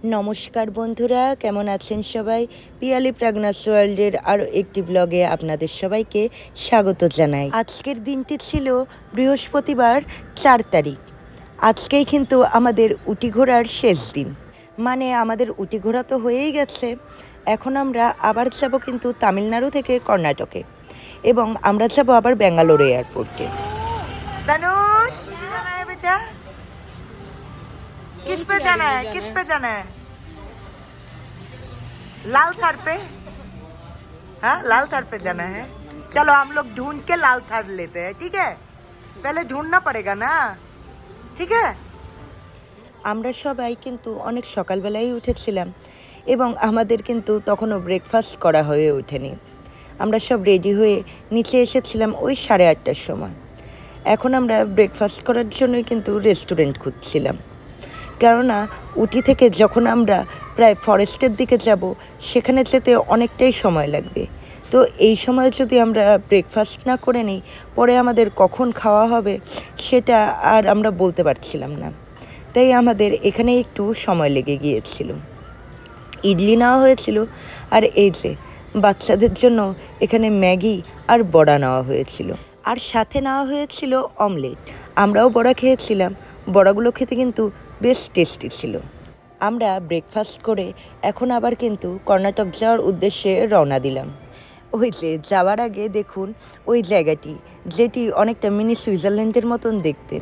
নমস্কার বন্ধুরা, কেমন আছেন সবাই? পিয়ালি প্রাগনাস ওয়ার্ল্ডের আরও একটি ব্লগে আপনাদের সবাইকে স্বাগত জানাই। আজকের দিনটি ছিল বৃহস্পতিবার 4 তারিখ। আজকেই কিন্তু আমাদের উটি ঘোরার শেষ দিন, মানে আমাদের উটি ঘোরা তো হয়েই গেছে। এখন আমরা আবার যাব কিন্তু তামিলনাড়ু থেকে কর্ণাটকে, এবং আমরা যাব আবার ব্যাঙ্গালোর এয়ারপোর্টে। দানুষ, বেটা किस पे जाना है? किस पे जाना है? लाल थार पे? हाँ, लाल थार पे जाना है। चलो हम लोग ढूंढ के लाल थार लेते हैं, ठीक है? पहले ढूंढना पड़ेगा ना, ঠিক है? আমরা সবাই কিন্তু অনেক সকালবেলায় উঠেছিলাম, এবং আমাদের কিন্তু তখনও ব্রেকফাস্ট করা হয়ে ওঠেনি। আমরা সব রেডি হয়ে নিচে এসেছিলাম ওই 8:30টার সময়। এখন আমরা ব্রেকফাস্ট করার জন্যই কিন্তু রেস্টুরেন্ট খুঁজছিলাম, কেননা উটি থেকে যখন আমরা প্রায় ফরেস্টের দিকে যাব, সেখানে যেতে অনেকটাই সময় লাগবে। তো এই সময় যদি আমরা ব্রেকফাস্ট না করে নিই, পরে আমাদের কখন খাওয়া হবে সেটা আর আমরা বলতে পারছিলাম না। তাই আমাদের এখানে একটু সময় লেগে গিয়েছিল। ইডলি নেওয়া হয়েছিল, আর এই যে বাচ্চাদের জন্য এখানে ম্যাগি আর বড়া নেওয়া হয়েছিল, আর সাথে নেওয়া হয়েছিল অমলেট। আমরাও বড়া খেয়েছিলাম, বড়াগুলো খেতে কিন্তু বেশ টেস্টি ছিল। আমরা ব্রেকফাস্ট করে এখন আবার কিন্তু কর্ণাটক যাওয়ার উদ্দেশ্যে রওনা দিলাম। ওই যে যাওয়ার আগে দেখুন ওই জায়গাটি, যেটি অনেকটা মিনি সুইজারল্যান্ডের মতন দেখতে,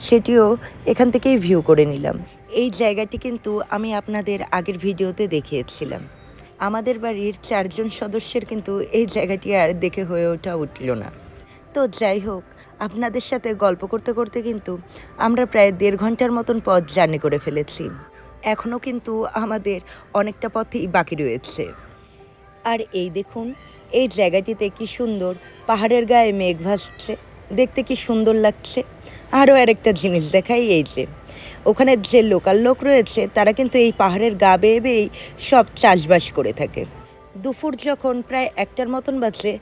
সেটিও এখান থেকেই ভিউ করে নিলাম। এই জায়গাটি কিন্তু আমি আপনাদের আগের ভিডিওতে দেখিয়েছিলাম। আমাদের বাড়ির 4 জন সদস্যের কিন্তু এই জায়গাটি আর দেখে হয়ে উঠল না। তো যাই হোক, আপনাদের সাথে গল্প করতে করতে কিন্তু আমরা প্রায় 1.5 ঘন্টার মতন পথ জার্নি করে ফেলেছি। এখনও কিন্তু আমাদের অনেকটা পথই বাকি রয়েছে। আর এই দেখুন, এই জায়গাটিতে কি সুন্দর পাহাড়ের গায়ে মেঘ ভাসছে, দেখতে কি সুন্দর লাগছে। আরও আরেকটা জিনিস দেখাই, এই যে ওখানে যে লোকাল লোক রয়েছে, তারা কিন্তু এই পাহাড়ের গা বেয়ে বেয়েই সব চাষবাস করে থাকে। দুপুর যখন প্রায় 1টার মতন বাজে,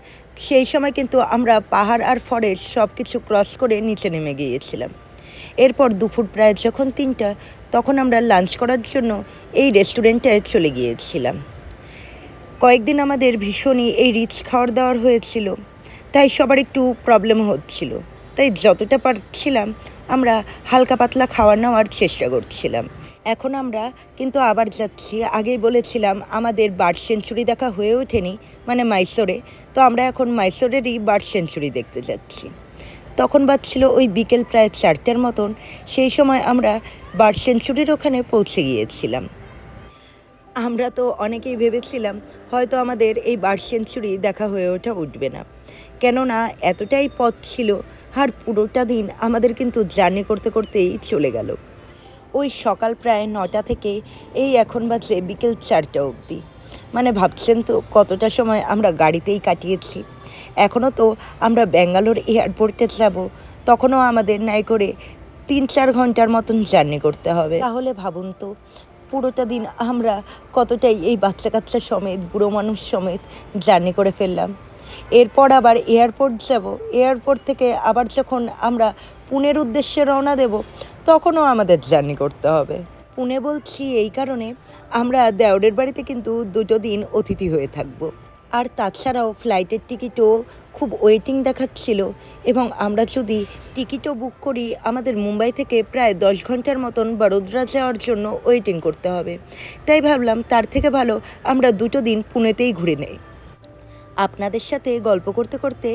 সেই সময় কিন্তু আমরা পাহাড় আর ফরেস্ট সব কিছু ক্রস করে নিচে নেমে গিয়েছিলাম। এরপর দুপুর প্রায় যখন 3টা, তখন আমরা লাঞ্চ করার জন্য এই রেস্টুরেন্টে চলে গিয়েছিলাম। কয়েকদিন আমাদের ভীষণই এই রিচ খাওয়ার দাওয়ার হয়েছিল, তাই সবার একটু প্রবলেম হচ্ছিল। তাই যতটা পারছিলাম আমরা হালকা পাতলা খাওয়ার নেওয়ার চেষ্টা করছিলাম। এখন আমরা কিন্তু আবার যাচ্ছি। আগেই বলেছিলাম আমাদের বার্ড সেঞ্চুরি দেখা হয়ে ওঠেনি, মানে মাইসোরে। তো আমরা এখন মাইসোরেরই বার্ড সেঞ্চুরি দেখতে যাচ্ছি। তখন বাজছিল ওই বিকেল প্রায় 4টার মতন। সেই সময় আমরা বার্ড সেঞ্চুরির ওখানে পৌঁছে গিয়েছিলাম। আমরা তো অনেকেই ভেবেছিলাম হয়তো আমাদের এই বার্ড সেঞ্চুরি দেখা হয়ে উঠবে না, কেননা এতটাই পথ ছিল, আর পুরোটা দিন আমাদের কিন্তু জার্নি করতে করতেই চলে গেল। ওই সকাল প্রায় 9টা থেকে এই এখন বাজে বিকেল 4টা অবধি, মানে ভাবছেন তো কতটা সময় আমরা গাড়িতেই কাটিয়েছি। এখনও তো আমরা ব্যাঙ্গালোর এয়ারপোর্টে যাব, তখনও আমাদের নাই করে 3-4 ঘন্টার মতন জার্নি করতে হবে। তাহলে ভাবুন তো পুরোটা দিন আমরা কতটাই এই বাচ্চা কাচ্চা সমেত, বুড়ো মানুষ সমেত জার্নি করে ফেললাম। এরপর আবার এয়ারপোর্ট যাব, এয়ারপোর্ট থেকে আবার যখন আমরা পুনের উদ্দেশ্যে রওনা দেব, তখনও আমাদের জার্নি করতে হবে। পুনে বলছি এই কারণে, আমরা দেওরের বাড়িতে কিন্তু 2 দিন অতিথি হয়ে থাকব। আর তাছাড়াও ফ্লাইটের টিকিটও খুব ওয়েটিং দেখাচ্ছিল, এবং আমরা যদি টিকিটও বুক করি, আমাদের মুম্বাই থেকে প্রায় 10 ঘন্টার মতন বড়োদরা যাওয়ার জন্য ওয়েটিং করতে হবে। তাই ভাবলাম তার থেকে ভালো আমরা 2 দিন পুনেতেই ঘুরে নেই। আপনাদের সাথে গল্প করতে করতে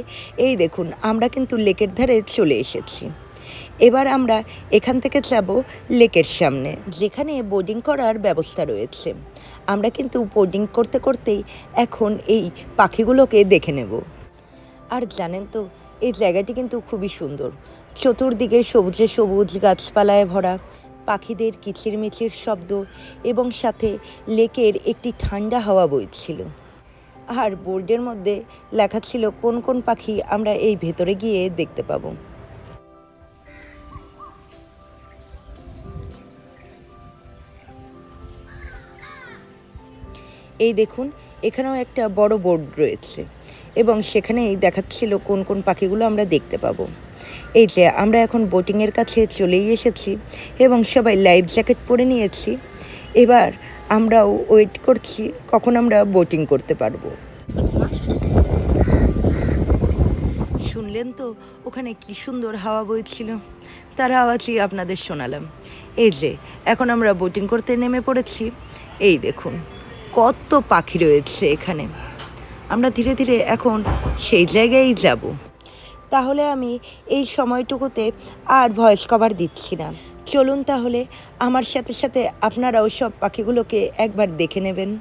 এই দেখুন আমরা কিন্তু লেকের ধারে চলে এসেছি। এবার আমরা এখান থেকে যাব লেকের সামনে, যেখানে বোটিং করার ব্যবস্থা রয়েছে। আমরা কিন্তু বোটিং করতে করতেই এখন এই পাখিগুলোকে দেখে নেব। আর জানেন তো, এই জায়গাটি কিন্তু খুবই সুন্দর। চতুর্দিকে সবুজে সবুজ গাছপালায় ভরা, পাখিদের কিচিরমিচির শব্দ, এবং সাথে লেকের একটি ঠান্ডা হাওয়া বইছিল। আর বোর্ডের মধ্যে লেখা ছিল কোন কোন পাখি আমরা এই ভেতরে গিয়ে দেখতে পাবো। এই দেখুন, এখানেও একটা বড় বোর্ড রয়েছে, এবং সেখানেই দেখাচ্ছিল কোন কোন পাখিগুলো আমরা দেখতে পাবো। এই যে আমরা এখন বোটিংয়ের কাছে চলেই এসেছি, এবং সবাই লাইফ জ্যাকেট পরে নিয়েছি। এবার আমরাও ওয়েট করছি কখন আমরা বোটিং করতে পারবো। শুনলেন তো ওখানে কি সুন্দর হাওয়া বইছিল, তার আওয়াজই আপনাদের শোনালাম। এই যে এখন আমরা বোটিং করতে নেমে পড়েছি। এই দেখুন কত পাখি রয়েছে এখানে। আমরা ধীরে ধীরে এখন সেই জায়গায় যাব। তাহলে আমি এই সময়টুকুতে আর ভয়েস কভার দিচ্ছি না। চলুন তাহলে আমার সাথে সাথে আপনারাও সব পাখিগুলোকে একবার দেখে নেবেন।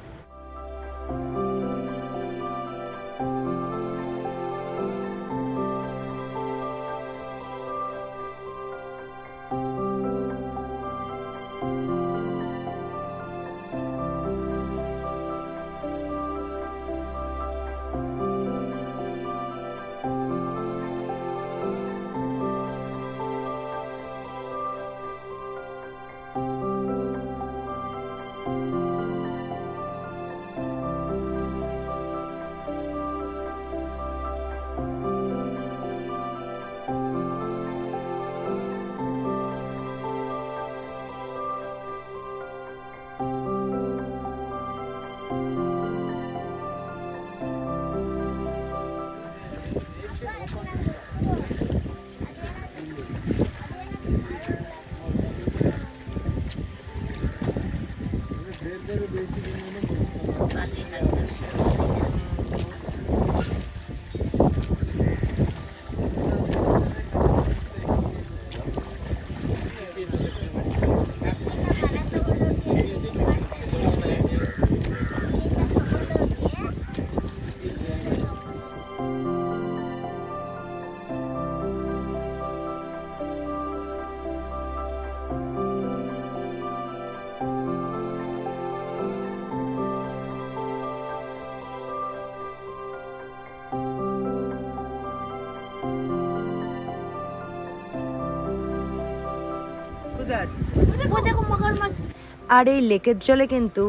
আর এই লেকের জলে কিন্তু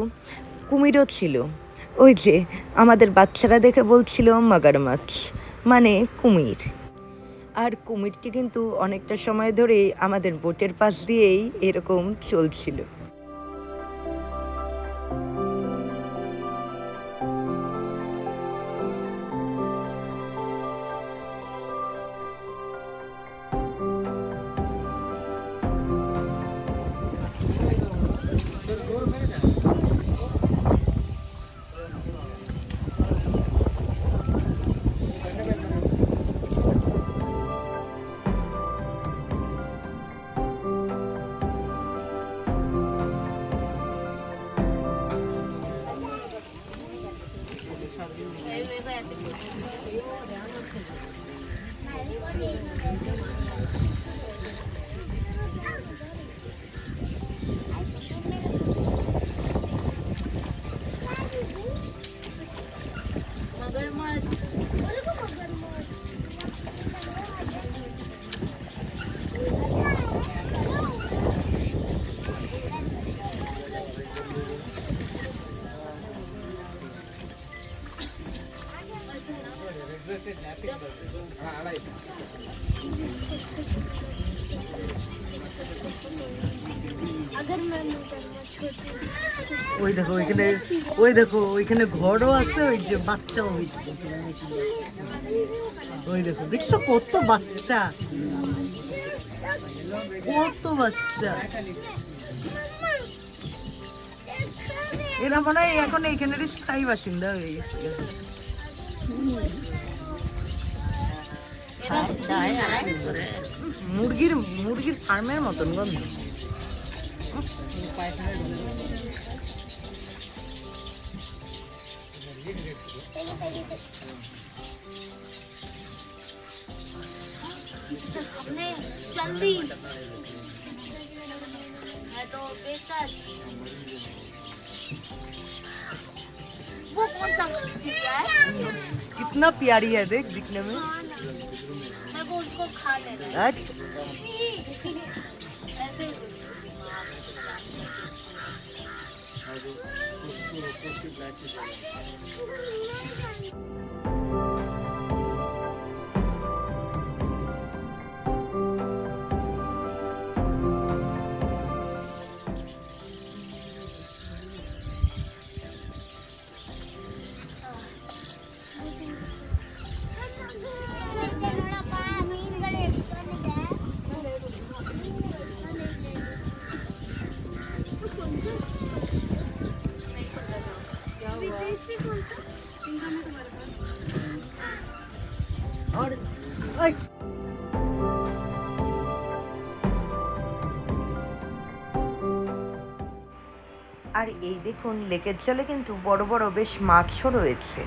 কুমিরও ছিল। ওই যে আমাদের বাচ্চারা দেখে বলছিল মাগারমাছ, মানে কুমির। আর কুমিরটি কিন্তু অনেকটা সময় ধরেই আমাদের বোটের পাশ দিয়েই এরকম চলছিল। ওই দেখো ওইখানে, ওই দেখো ওইখানে ঘরও আছে, ওই যে বাচ্চাও হয়েছে। ওই দেখো, দেখছো কত বাচ্চা, কত বাচ্চা। এরা মনে হয় এখন এইখানের স্থায়ী বাসিন্দা হয়ে গেছে। মুরগির মুরগির ফার্মের মতন গন্ধ। जल्दी है तो बेकार। वो कौन सा चिड़िया है? कितना प्यारी है, देख दिखने में। मैं वो उसको खा लेना है। छी, ऐसे আর এই দেখুন লেকের জলে কিন্তু বড় বড় বেশ মাছও রয়েছে।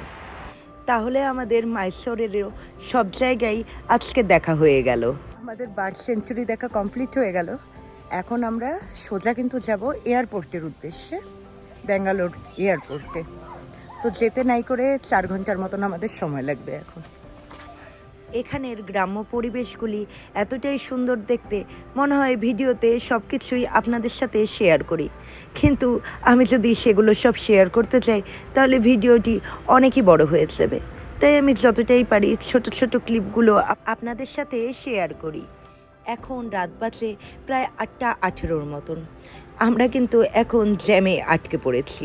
তাহলে আমাদের মাইসোরেরও সব জায়গায় আজকে দেখা হয়ে গেল। আমাদের বার্ড সেঞ্চুরি দেখা কমপ্লিট হয়ে গেল। এখন আমরা সোজা কিন্তু যাব এয়ারপোর্টের উদ্দেশ্যে, ব্যাঙ্গালোর এয়ারপোর্টে। তো যেতে নাই করে 4 ঘন্টার মতন আমাদের সময় লাগবে। এখন এখানের গ্রাম্য পরিবেশগুলি এতটাই সুন্দর দেখতে, মনে হয় ভিডিওতে সব কিছুই আপনাদের সাথে শেয়ার করি, কিন্তু আমি যদি সেগুলো সব শেয়ার করতে চাই তাহলে ভিডিওটি অনেকই বড় হয়ে যাবে। তাই আমি যতটাই পারি ছোট ছোট ক্লিপগুলো আপনাদের সাথে শেয়ার করি। এখন রাত বাজে প্রায় 8:18 মতন। আমরা কিন্তু এখন জ্যামে আটকে পড়েছি।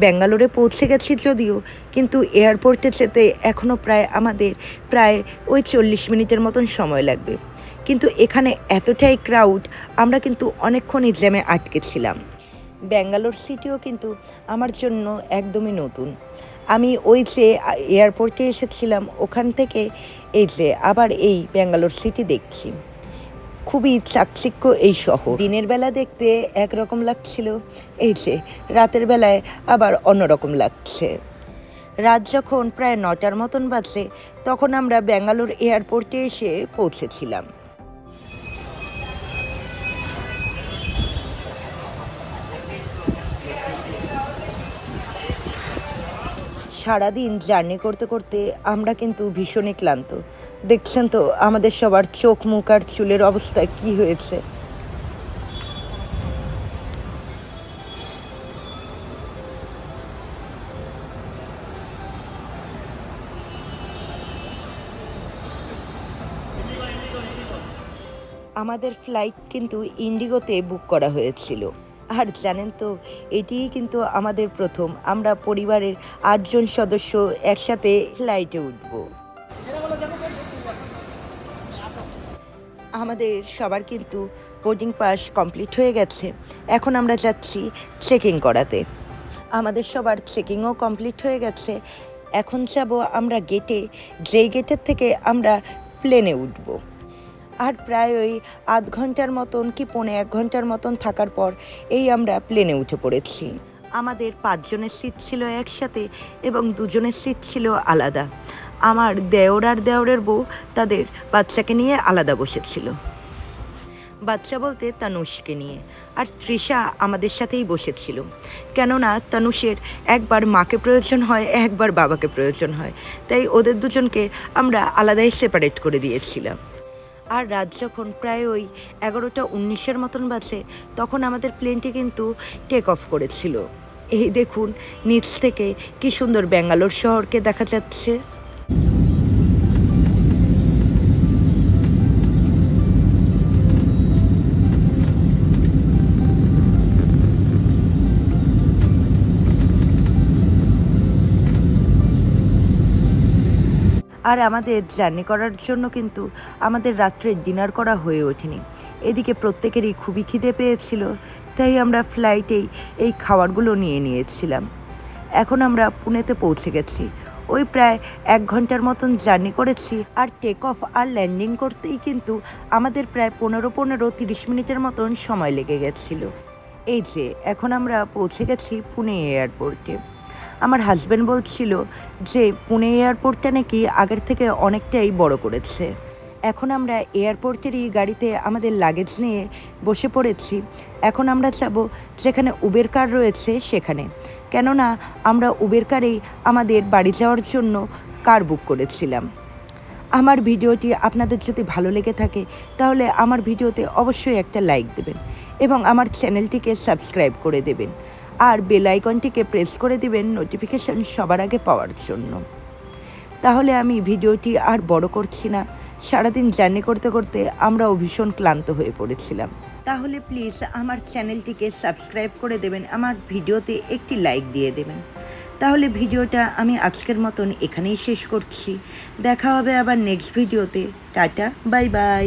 ব্যাঙ্গালোরে পৌঁছে গেছি যদিও, কিন্তু এয়ারপোর্টে যেতে এখনও আমাদের প্রায় ওই 40 মিনিটের মতন সময় লাগবে। কিন্তু এখানে এতটাই ক্রাউড, আমরা কিন্তু অনেকক্ষণই জ্যামে আটকেছিলাম। ব্যাঙ্গালোর সিটিও কিন্তু আমার জন্য একদমই নতুন। আমি ওই যে এয়ারপোর্টে এসেছিলাম ওখান থেকে এই যে আবার এই ব্যাঙ্গালোর সিটি দেখছি। খুবই চাকচিক্য এই শহর। দিনের বেলা দেখতে একরকম লাগছিল, এই যে রাতের বেলায় আবার অন্যরকম লাগছে। রাত যখন প্রায় 9টার মতন বাজে তখন আমরা ব্যাঙ্গালোর এয়ারপোর্টে এসে পৌঁছেছিলাম। সারাদিন জার্নি করতে করতে আমরা কিন্তু ভীষণই ক্লান্ত। দেখছেন তো আমাদের সবার চোখ মুখ আর চুলের অবস্থা কি হয়েছে। আমাদের ফ্লাইট কিন্তু ইন্ডিগোতে বুক করা হয়েছিল। আর জানেন তো, এটিই কিন্তু আমাদের প্রথম আমরা পরিবারের 8 জন সদস্য একসাথে ফ্লাইটে উঠব। আমাদের সবার কিন্তু বোর্ডিং পাস কমপ্লিট হয়ে গেছে। এখন আমরা যাচ্ছি চেকিং করাতে। আমাদের সবার চেকিংও কমপ্লিট হয়ে গেছে। এখন যাব আমরা গেটে, যেই গেটের থেকে আমরা প্লেনে উঠব। আর প্রায় ওই আধ ঘন্টার মতন কি 1.25 ঘন্টার মতন থাকার পর এই আমরা প্লেনে উঠে পড়েছি। আমাদের 5 জনের সিট ছিল একসাথে এবং 2 জনের সিট ছিল আলাদা। আমার দেওর আর দেওরের বউ তাদের বাচ্চাকে নিয়ে আলাদা বসেছিল। বাচ্চা বলতে তানুষকে নিয়ে। আর তৃষা আমাদের সাথেই বসেছিল, কেননা তানুষের একবার মাকে প্রয়োজন হয়, একবার বাবাকে প্রয়োজন হয়, তাই ওদের দুজনকে আমরা আলাদাই সেপারেট করে দিয়েছিলাম। আর রাত যখন প্রায় ওই 11:19 মতন বাজে তখন আমাদের প্লেনটি কিন্তু টেক অফ করেছিল। এই দেখুন নিচ থেকে কি সুন্দর ব্যাঙ্গালোর শহরকে দেখা যাচ্ছে। আর আমাদের জার্নি করার জন্য কিন্তু আমাদের রাত্রে ডিনার করা হয়ে ওঠেনি। এদিকে প্রত্যেকেরই খুবই খিদে পেয়েছিল, তাই আমরা ফ্লাইটেই এই খাবারগুলো নিয়েছিলাম। এখন আমরা পুনেতে পৌঁছে গেছি। ওই প্রায় 1 ঘন্টার মতন জার্নি করেছি। আর টেক অফ আর ল্যান্ডিং করতেই কিন্তু আমাদের প্রায় 15-30 মিনিটের মতন সময় লেগে গেছিল। এই যে এখন আমরা পৌঁছে গেছি পুনে এয়ারপোর্টে। আমার হাজব্যান্ড বলছিল যে পুনে এয়ারপোর্টটা নাকি আগের থেকে অনেকটাই বড় করেছে। এখন আমরা এয়ারপোর্টেরই গাড়িতে আমাদের লাগেজ নিয়ে বসে পড়েছি। এখন আমরা যাব যেখানে উবের কার রয়েছে সেখানে, কেননা আমরা উবের কারেই আমাদের বাড়ি যাওয়ার জন্য কার বুক করেছিলাম। আমার ভিডিওটি আপনাদের যদি ভালো লেগে থাকে তাহলে আমার ভিডিওতে অবশ্যই একটা লাইক দেবেন এবং আমার চ্যানেলটিকে সাবস্ক্রাইব করে দেবেন আর বেল আইকনটিকে প্রেস করে দিবেন নোটিফিকেশন সবার আগে পাওয়ার জন্য। তাহলে আমি ভিডিওটি আর বড় করছি না। সারাদিন জার্নি করতে করতে আমরাও ভীষণ ক্লান্ত হয়ে পড়েছিলাম। তাহলে প্লিজ আমার চ্যানেলটিকে সাবস্ক্রাইব করে দেবেন, আমার ভিডিওতে একটি লাইক দিয়ে দেবেন। তাহলে ভিডিওটা আমি আজকের মতন এখানেই শেষ করছি। দেখা হবে আবার নেক্সট ভিডিওতে। Tata, bye bye.